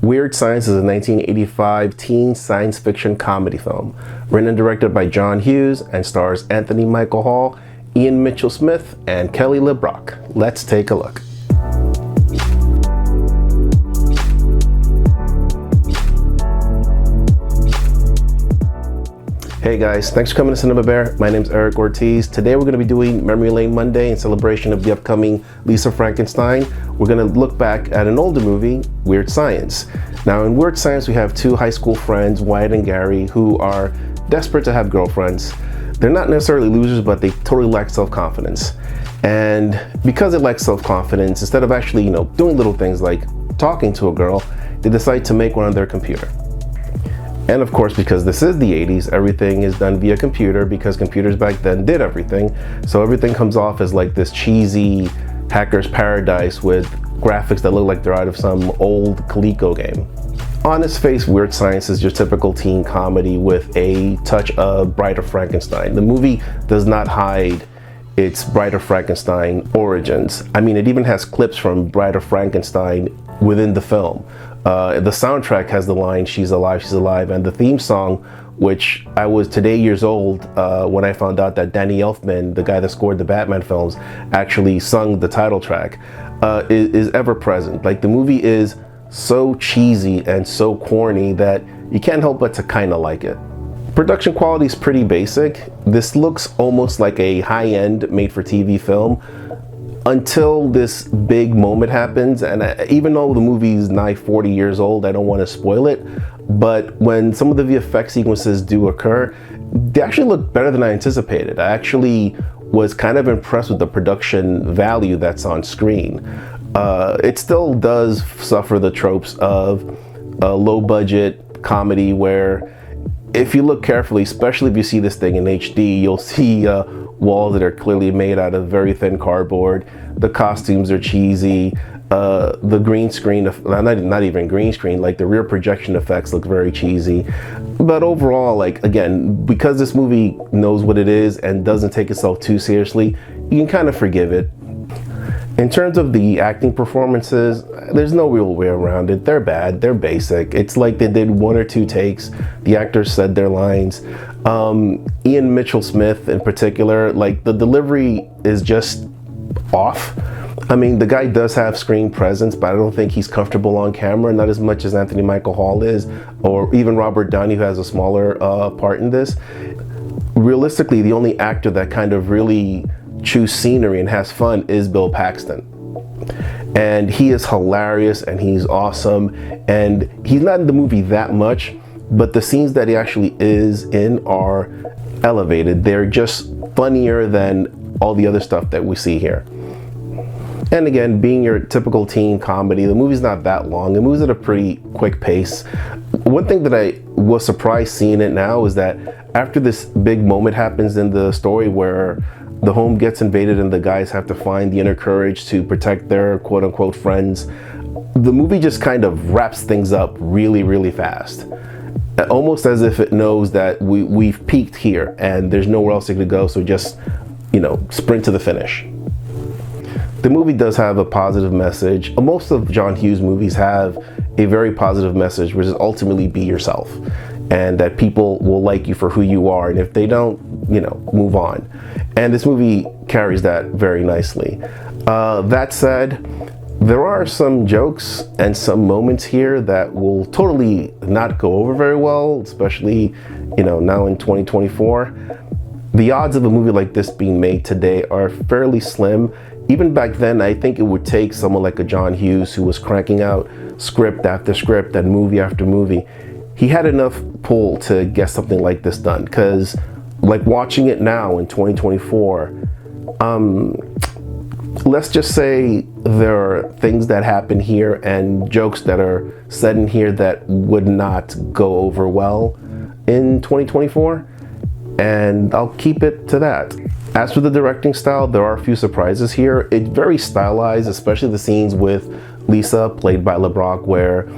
Weird Science is a 1985 teen science fiction comedy film, written and directed by John Hughes and stars AnthonyMichaelHall, Ilan Mitchell-Smith, and Kelly LeBrock. Let's take a look. Hey guys, thanks for coming to Cinema Bear. My name's Eric Ortiz. Today we're going to be doing Memory Lane Monday in celebration of the upcoming Lisa Frankenstein. We're going to look back at an older movie, Weird Science. Now in Weird Science we have two high school friends, Wyatt and Gary, who are desperate to have girlfriends. They're not necessarily losers, but they totally lack self-confidence. And because they lack self-confidence, instead of actually, doing little things like talking to a girl, they decide to make one on their computer. And of course, because this is the 80s, everything is done via computer because computers back then did everything. So everything comes off as like this cheesy hacker's paradise with graphics that look like they're out of some old Coleco game. On its face, Weird Science is your typical teen comedy with a touch of Bride of Frankenstein. The movie does not hide its Bride of Frankenstein origins. I mean, it even has clips from Bride of Frankenstein within the film. The soundtrack has the line, "She's alive, she's alive," and the theme song, which I was today years old when I found out that Danny Elfman, the guy that scored the Batman films, actually sung the title track, is ever present. Like, the movie is so cheesy and so corny that you can't help but to kind of like it. Production quality is pretty basic. This looks almost like a high-end made-for-TV film until this big moment happens. And even though the movie is nigh 40 years old, I don't want to spoil it, but when some of the VFX sequences do occur, they actually look better than I anticipated. I actually was kind of impressed with the production value that's on screen. It still does suffer the tropes of a low-budget comedy where, if you look carefully, especially if you see this thing in HD, you'll see walls that are clearly made out of very thin cardboard. The costumes are cheesy. The green screen, not even green screen, like the rear projection effects look very cheesy. But overall, like, again, because this movie knows what it is and doesn't take itself too seriously, you can kind of forgive it. In terms of the acting performances, there's no real way around it. They're bad, they're basic. It's like they did one or two takes. The actors said their lines. Ilan Mitchell-Smith in particular, like, the delivery is just off. I mean, the guy does have screen presence, but I don't think he's comfortable on camera, not as much as AnthonyMichaelHall is, or even Robert Downey, who has a smaller part in this. Realistically, the only actor that kind of really chews scenery and has fun is Bill Paxton. And he is hilarious and he's awesome, and he's not in the movie that much, but the scenes that he actually is in are elevated. They're just funnier than all the other stuff that we see here. And again, being your typical teen comedy, the movie's not that long. It moves at a pretty quick pace. One thing that I was surprised seeing it now is that after this big moment happens in the story where the home gets invaded and the guys have to find the inner courage to protect their quote-unquote friends, the movie just kind of wraps things up really, really fast. Almost as if it knows that we've peaked here and there's nowhere else it could go, so just, sprint to the finish. The movie does have a positive message. Most of John Hughes movies have a very positive message, which is ultimately be yourself, and that people will like you for who you are, and if they don't, move on. And this movie carries that very nicely. That said, there are some jokes and some moments here that will totally not go over very well, especially, now in 2024. The odds of a movie like this being made today are fairly slim. Even back then, I think it would take someone like a John Hughes, who was cranking out script after script and movie after movie. He had enough pull to get something like this done, because like watching it now in 2024, let's just say there are things that happen here and jokes that are said in here that would not go over well in 2024, and I'll keep it to that. As for the directing style, there are a few surprises here. It's very stylized, especially the scenes with Lisa, played by LeBrock, where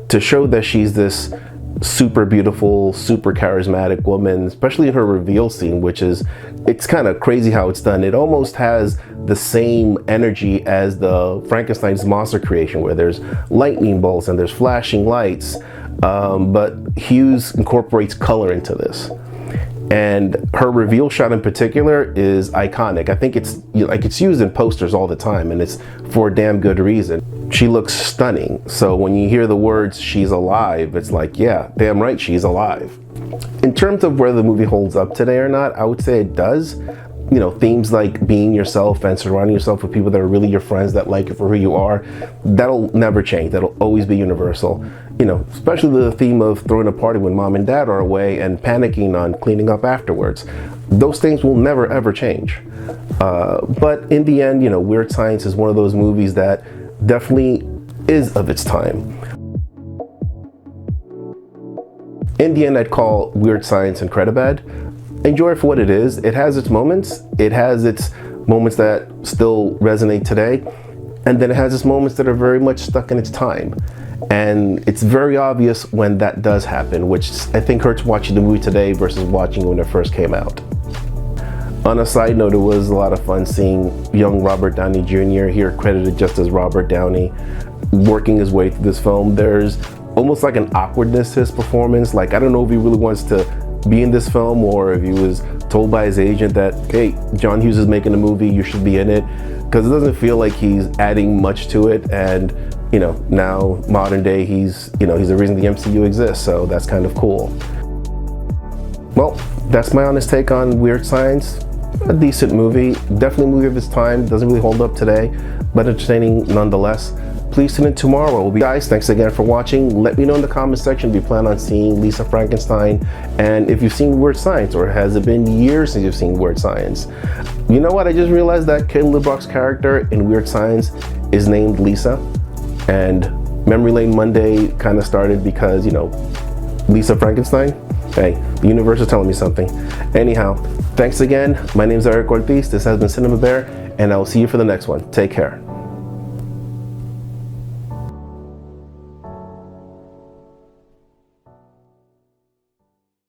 to show that she's this super beautiful, super charismatic woman, especially in her reveal scene, which is, it's kind of crazy how it's done. It almost has the same energy as the Frankenstein's monster creation, where there's lightning bolts and there's flashing lights, but Hughes incorporates color into this. And her reveal shot in particular is iconic. I think it's it's used in posters all the time, and it's for a damn good reason. She looks stunning. So when you hear the words "she's alive," it's like, yeah, damn right, she's alive. In terms of whether the movie holds up today or not, I would say it does. You know, themes like being yourself and surrounding yourself with people that are really your friends, that like you for who you are, that'll never change. That'll always be universal. You know, especially the theme of throwing a party when mom and dad are away and panicking on cleaning up afterwards. Those things will never ever change. But in the end, you know, Weird Science is one of those movies that definitely is of its time. In the end, I'd call Weird Science Incredibad. Enjoy it for what it is. It has its moments. It has its moments that still resonate today. And then it has its moments that are very much stuck in its time. And it's very obvious when that does happen, which I think hurts watching the movie today versus watching it when it first came out. On a side note, it was a lot of fun seeing young Robert Downey Jr., here credited just as Robert Downey, working his way through this film. There's almost like an awkwardness to his performance. Like, I don't know if he really wants to be in this film, or if he was told by his agent that, hey, John Hughes is making a movie, you should be in it, because it doesn't feel like he's adding much to it. And you know, now modern day, he's the reason the MCU exists, so that's kind of cool. Well, that's my honest take on Weird Science. A decent movie, definitely a movie of its time, doesn't really hold up today, but entertaining nonetheless. Please tune in tomorrow. Guys, thanks again for watching. Let me know in the comment section if you plan on seeing Lisa Frankenstein, and if you've seen Weird Science, or has it been years since you've seen Weird Science. You know what, I just realized that Kelly LeBrock's character in Weird Science is named Lisa, and Memory Lane Monday kind of started because, you know, Lisa Frankenstein. Hey, the universe is telling me something. Anyhow, thanks again. My name is Eric Ortiz. This has been Cinema Bear, and I will see you for the next one. Take care.